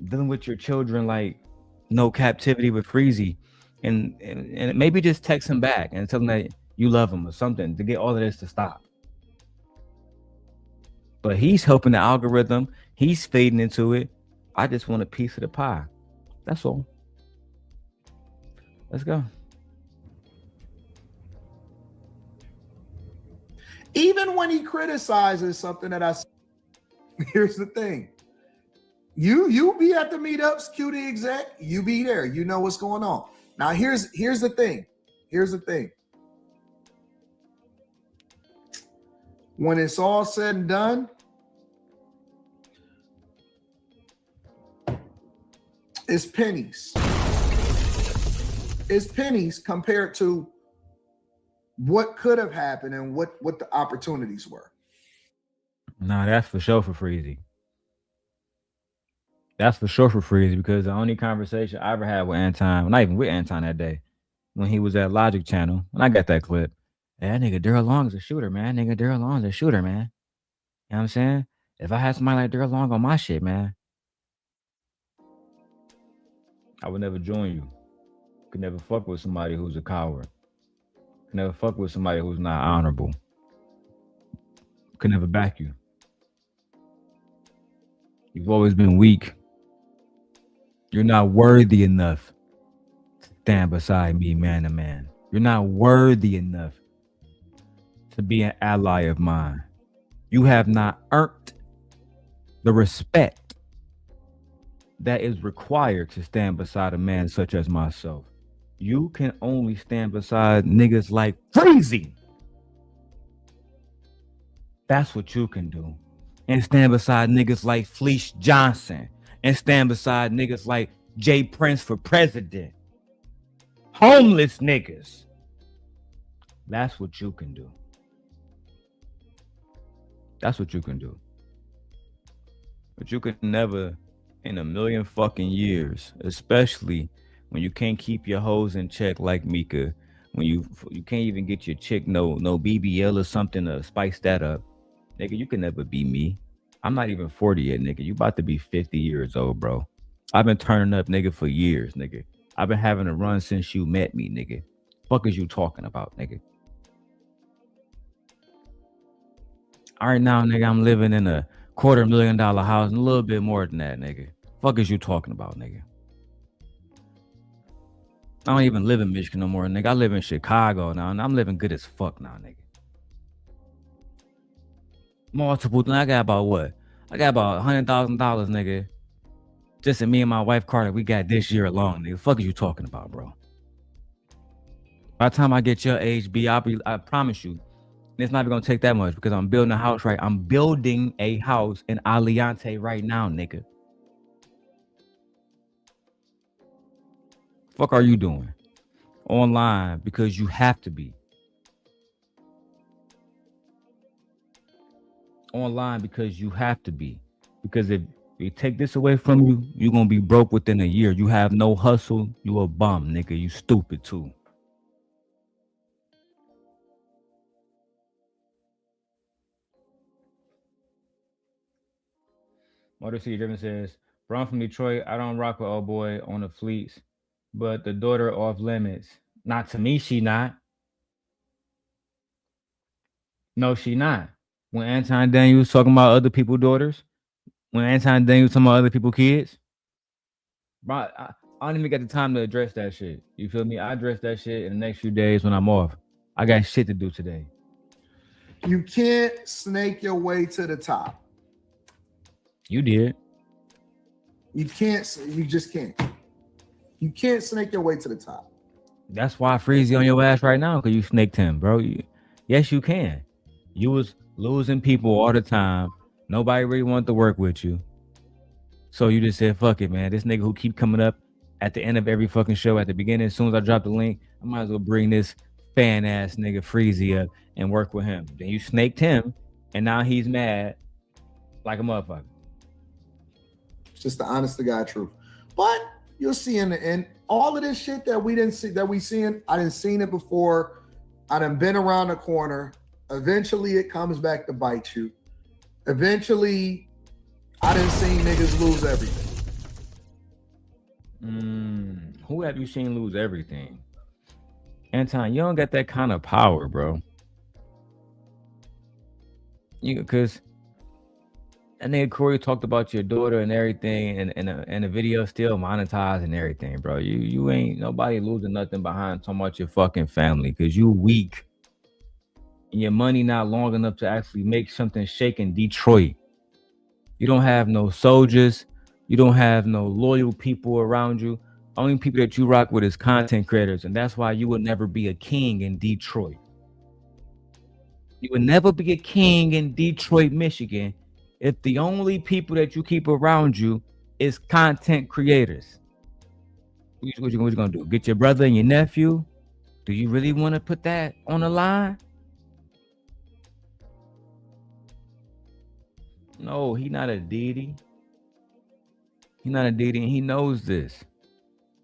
dealing with your children like no captivity with Freezy. And maybe just text him back and tell him that you love him or something to get all of this to stop. But he's helping the algorithm. He's fading into it. I just want a piece of the pie. That's all. Let's go. Even when he criticizes something that I say, here's the thing. You be at the meetups, QD exec, you be there. You know what's going on. Now here's the thing. Here's the thing. When it's all said and done, it's pennies. is pennies compared to what could have happened and what the opportunities were. Nah, that's for sure for Freezy. That's for sure for Freezy because the only conversation I ever had with Anton, not even with Anton that day, when he was at Logic Channel, and I got that clip. Hey, that nigga Daryl Long is a shooter, man. That nigga Daryl Long is a shooter, man. You know what I'm saying? If I had somebody like Daryl Long on my shit, man, I would never join you. Could never fuck with somebody who's a coward. Could never fuck with somebody who's not honorable. Could never back you. You've always been weak. You're not worthy enough to stand beside me man to man. You're not worthy enough to be an ally of mine. You have not earned the respect that is required to stand beside a man such as myself. You can only stand beside niggas like Freezy. That's what you can do. And stand beside niggas like Fleece Johnson. And stand beside niggas like Jay Prince for president. Homeless niggas. That's what you can do. That's what you can do. But you can never, in a million fucking years, especially when you can't keep your hoes in check like Mika, when you can't even get your chick no BBL or something to spice that up, nigga, you can never be me. I'm not even 40 yet, nigga. You about to be 50 years old, bro. I've been turning up, nigga, for years, nigga. I've been having a run since you met me, nigga. Fuck is you talking about, nigga? All right now, nigga, I'm living in a $250,000 house and a little bit more than that, nigga. Fuck is you talking about, nigga? I don't even live in Michigan no more, nigga. I live in Chicago now, and I'm living good as fuck now, nigga. Multiple. I got about what? I got about $100,000, nigga. Just in me and my wife Carter, we got this year alone, nigga. Fuck is you talking about, bro? By the time I get your age, I promise you, it's not even gonna take that much because I'm building a house right. I'm building a house in Aliante right now, nigga. Fuck are you doing? Online because you have to be. Online because you have to be. Because if they take this away from you, you're gonna be broke within a year. You have no hustle, you a bum, nigga. You stupid too. Motor City Driven says, bro, I'm from Detroit. I don't rock with old boy on the fleets, but the daughter off limits. Not to me, she not. No, she not. When Anton Daniels talking about other people's daughters, when Anton Daniels talking about other people's kids, bro, I don't even get the time to address that shit. You feel me? I address that shit in the next few days when I'm off. I got shit to do today. You can't snake your way to the top. You did. You can't. You just can't. You can't snake your way to the top. That's why Freezy on your ass right now, because you snaked him, bro. Yes, you can. You was losing people all the time. Nobody really wanted to work with you. So you just said, fuck it, man. This nigga who keep coming up at the end of every fucking show, at the beginning, as soon as I drop the link, I might as well bring this fan ass nigga Freezy up and work with him. Then you snaked him, and now he's mad like a motherfucker. It's just the honest to God truth. But you'll see in the end, all of this shit that we didn't see, that we seeing, I didn't seen it before. I done been around the corner. Eventually it comes back to bite you. Eventually, I done seen niggas lose everything. Who have you seen lose everything? Anton, you don't got that kind of power, bro. Because that nigga Corey talked about your daughter and everything, and the video still monetized and everything, bro. You ain't nobody losing nothing behind talking about your fucking family because you weak. And your money not long enough to actually make something shake in Detroit. You don't have no soldiers. You don't have no loyal people around you. Only people that you rock with is content creators, and that's why you would never be a king in Detroit. You would never be a king in Detroit, Michigan, if the only people that you keep around you is content creators. What you gonna do? Get your brother and your nephew? Do you really want to put that on the line? No, he not a deity. He not a deity, and he knows this.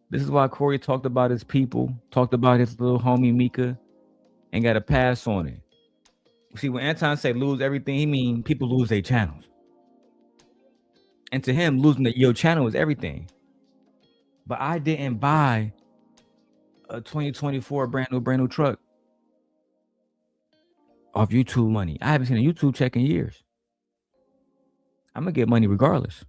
This is why Corey talked about his people, talked about his little homie Mika, and got a pass on it. See, when Anton say lose everything, he mean people lose their channels. And to him, losing your channel is everything. But I didn't buy a 2024 brand new truck off YouTube money. I haven't seen a YouTube check in years. I'm gonna get money regardless.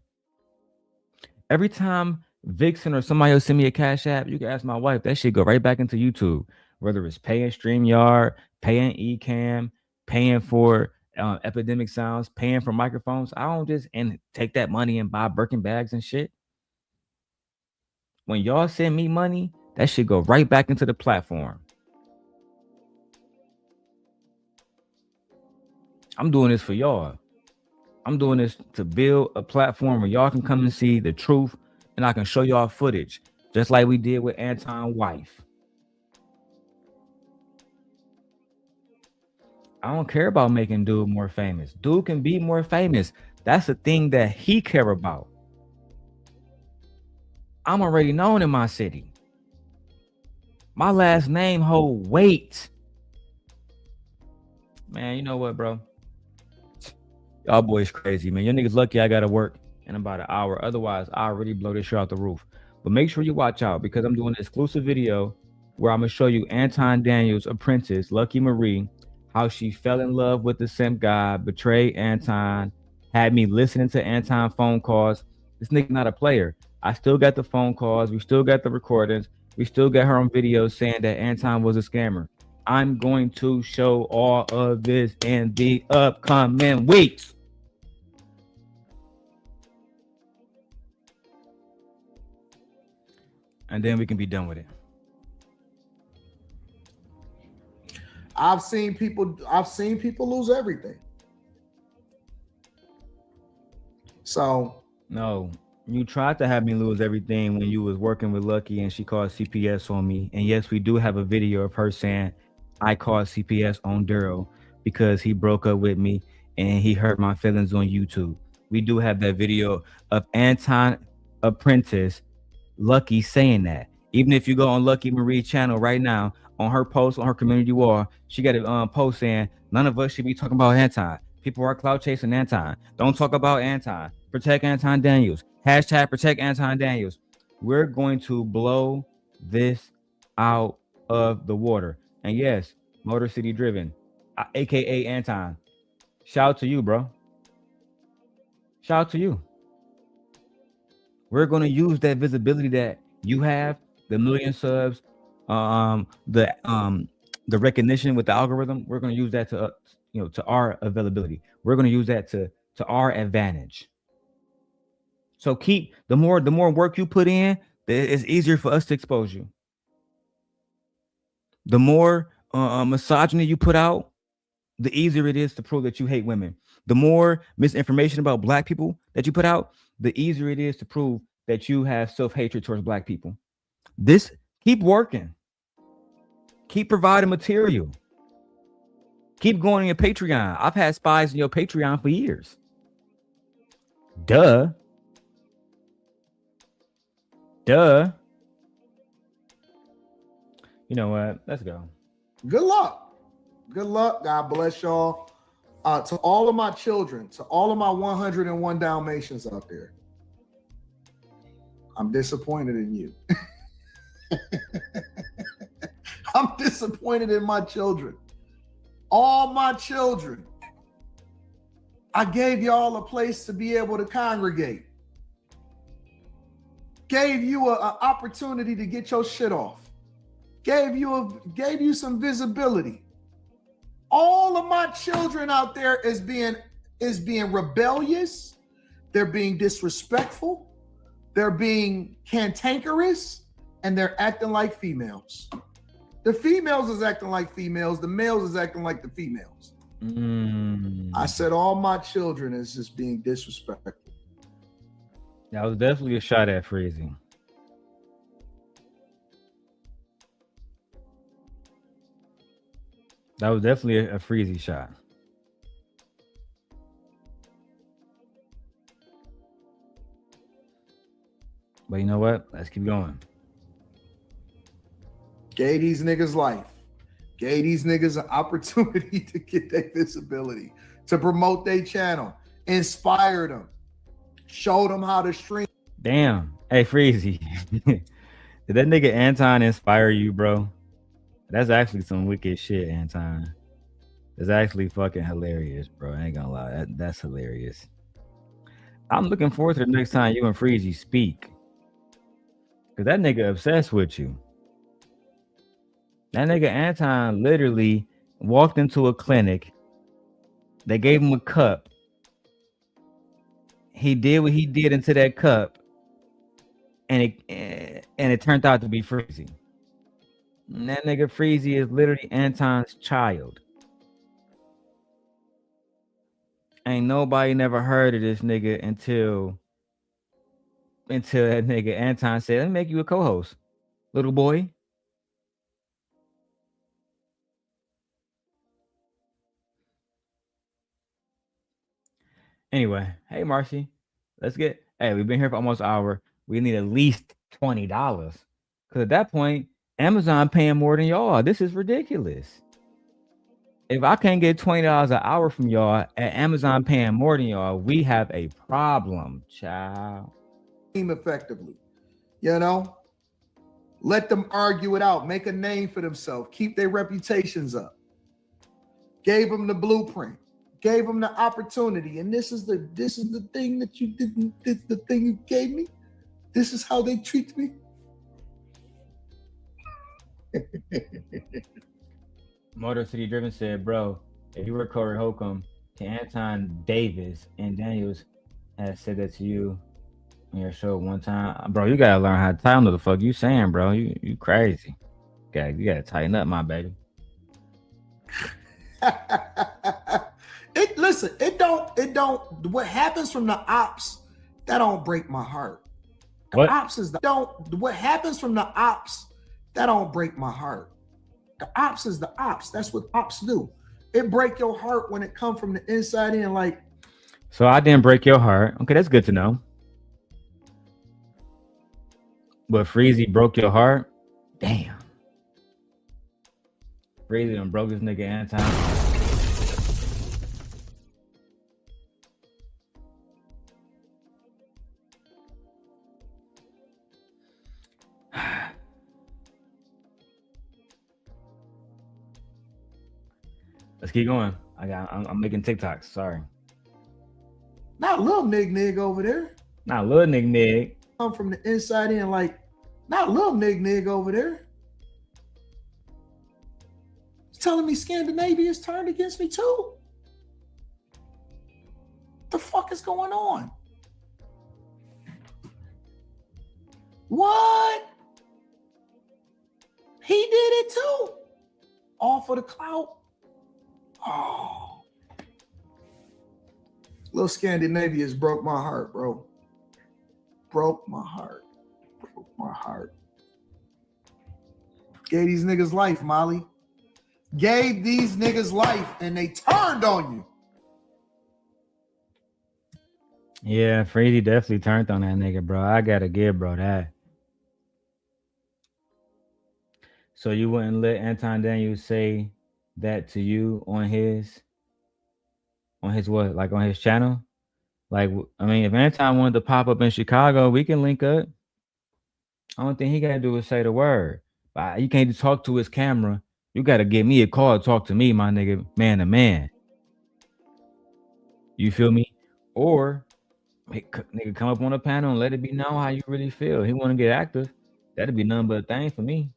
Every time Vixen or somebody else send me a cash app, you can ask my wife. That shit go right back into YouTube. Whether it's paying StreamYard, paying Ecamm, paying for Epidemic Sounds, paying for microphones. I don't just and take that money and buy Birkin bags and shit. When y'all send me money, that shit go right back into the platform. I'm doing this for y'all. I'm doing this to build a platform where y'all can come and see the truth, and I can show y'all footage, just like we did with Anton's wife. I don't care about making dude more famous. Dude can be more famous. That's the thing that he care about. I'm already known in my city. My last name hold weight. Man, you know what, bro? Y'all boys crazy, man. Your niggas lucky I gotta work in about an hour. Otherwise, I'll really blow this shit out the roof. But make sure you watch out because I'm doing an exclusive video where I'm gonna show you Anton Daniels' apprentice, Lucky Marie, how she fell in love with the simp guy, betrayed Anton, had me listening to Anton phone calls. This nigga not a player. I still got the phone calls, we still got the recordings, we still got her on video saying that Anton was a scammer. I'm going to show all of this in the upcoming weeks. And then we can be done with it. I've seen people lose everything. So no, you tried to have me lose everything when you was working with Lucky and she called CPS on me. And yes, we do have a video of her saying I called CPS on Darrel because he broke up with me and he hurt my feelings on YouTube. We do have that video of Anton Apprentice Lucky saying that. Even if you go on Lucky Marie's channel right now, on her post on her community wall, she got a post saying none of us should be talking about Anton. People are clout chasing Anton. Don't talk about Anton. Protect Anton Daniels. Hashtag protect Anton Daniels. We're going to blow this out of the water. And yes, Motor City Driven, aka Anton. Shout out to you, bro. Shout out to you. We're going to use that visibility that you have, the million subs, the recognition with the algorithm. We're going to use that to to our availability. We're going to use that to our advantage. So keep the more work you put in, it's easier for us to expose you. The more misogyny you put out, the easier it is to prove that you hate women. The more misinformation about black people that you put out, the easier it is to prove that you have self-hatred towards black people. This keep working. Keep providing material. Keep going on your Patreon. I've had spies in your Patreon for years. Duh. You know what? Let's go. Good luck. Good luck. God bless y'all. To all of my children, to all of my 101 Dalmatians out there, I'm disappointed in you. I'm disappointed in my children. All my children. I gave y'all a place to be able to congregate. Gave you an opportunity to get your shit off. Gave you some visibility. All of my children out there is being rebellious. They're being disrespectful. They're being cantankerous, and they're acting like females. The females is acting like females. The males is acting like the females. I said all my children is just being disrespectful. That was definitely a shot at Freezy. That was definitely a freezy shot. But you know what? Let's keep going. Gave these niggas life. Gave these niggas an opportunity to get their visibility, to promote their channel, inspire them, show them how to stream. Damn. Hey, freezy. Did that nigga Anton inspire you, bro? That's actually some wicked shit, Anton. It's actually fucking hilarious, bro. I ain't gonna lie. That's hilarious. I'm looking forward to the next time you and Freezy speak. Cause that nigga obsessed with you. That nigga Anton literally walked into a clinic. They gave him a cup. He did what he did into that cup, and it turned out to be Freezy. And that nigga Freezy is literally Anton's child. Ain't nobody never heard of this nigga until that nigga Anton said, "Let me make you a co-host, little boy." Anyway, hey Marcy, let's get. Hey, we've been here for almost an hour. We need at least $20, because at that point, Amazon paying more than y'all. This is ridiculous. If I can't get $20 an hour from y'all, and Amazon paying more than y'all, we have a problem, child. Effectively. You know, let them argue it out, make a name for themselves, keep their reputations up. Gave them the blueprint, gave them the opportunity, and this is the thing that you didn't. This is the thing you gave me. This is how they treat me. Motor City Driven said, "Bro, if you were Corey Holcomb, to Anton Davis and Daniels had said that to you on your show one time, bro, you gotta learn how to time what the fuck you saying, bro. You crazy. You gotta tighten up, my baby." Listen, it don't. What happens from the ops that don't break my heart. The What? ops is the don't. What happens from the ops that don't break my heart. The ops is the ops. That's what ops do. It break your heart when it come from the inside in. Like, So I didn't break your heart. Okay, that's good to know. But Freezy broke your heart? Damn. Freezy done broke this nigga Anton heart. Let's keep going. I'm making TikToks. Sorry. not little nig over there. Not little nigga. Come from the inside in. Like, not little nig over there. He's telling me Scandinavia is turned against me too. The fuck is going on? What? He did it too. All for the clout. Oh. Little Scandinavia's broke my heart, bro. Broke my heart. Broke my heart. Gave these niggas life, Molly. Gave these niggas life and they turned on you. Yeah, Freezy definitely turned on that nigga, bro. I gotta give bro that. So you wouldn't let Anton Daniels say that to you on his what? Like on his channel? Like, I mean, if Anton wanted to pop up in Chicago, we can link up. Only thing he gotta do is say the word. But you can't just talk to his camera. You gotta give me a call, talk to me, my nigga, man to man. You feel me? Or nigga come up on a panel and let it be known how you really feel. He want to get active. That'd be nothing but a thing for me.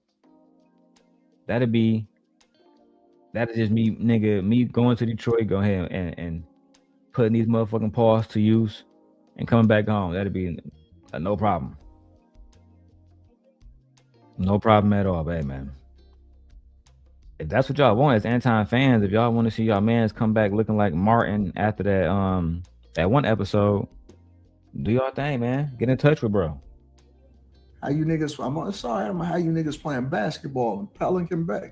That'd just me, nigga, me going to Detroit, go ahead and putting these motherfucking paws to use and coming back home. That'd be no problem. No problem at all, baby, man. If that's what y'all want as Anton fans, if y'all want to see y'all mans come back looking like Martin after that one episode, do y'all thing, man. Get in touch with bro. How you niggas? I'm sorry. I'm how you niggas playing basketball in Pelican Bay.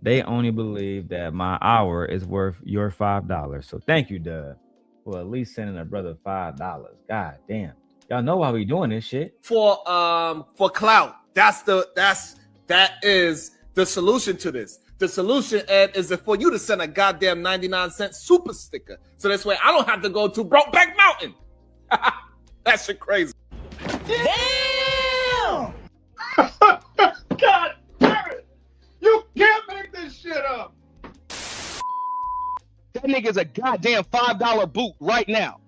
They only believe that my hour is worth your $5. So thank you, Dub, for at least sending a brother $5. God damn. Y'all know why we doing this shit. For clout. That is the solution to this. The solution, Ed, is for you to send a goddamn 99-cent super sticker. So this way I don't have to go to Brokeback Mountain. That shit crazy. Damn! God damn it! You can't make this shit up. That nigga's a goddamn $5 boot right now.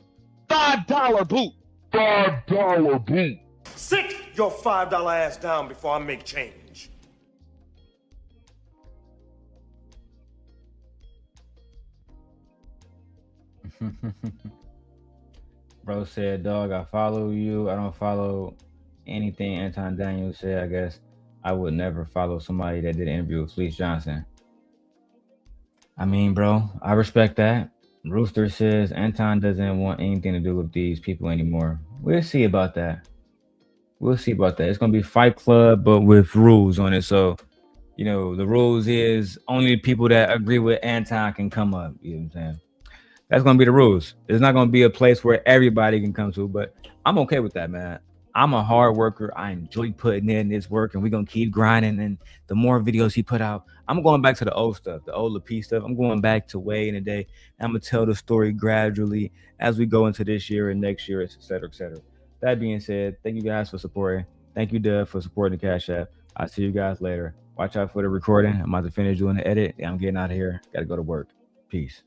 $5 boot. $5 boot. Sit your $5 ass down before I make change. Bro said, dog, I follow you. I don't follow anything Anton Daniels said. I guess I would never follow somebody that did an interview with Fleece Johnson. I mean, bro, I respect that. Rooster says Anton doesn't want anything to do with these people anymore. We'll see about that. We'll see about that. It's gonna be Fight Club, but with rules on it. So, you know, the rules is only people that agree with Anton can come up. You know what I'm saying? That's gonna be the rules. It's not gonna be a place where everybody can come to, but I'm okay with that, man. I'm a hard worker. I enjoy putting in this work, and we're gonna keep grinding. And the more videos he put out, I'm going back to the old stuff, the old LP stuff. I'm going back to way in the day. And I'm gonna tell the story gradually as we go into this year and next year, et cetera, et cetera. That being said, thank you guys for supporting. Thank you, Dub, for supporting the Cash App. I'll see you guys later. Watch out for the recording. I'm about to finish doing the edit. I'm getting out of here. Got to go to work. Peace.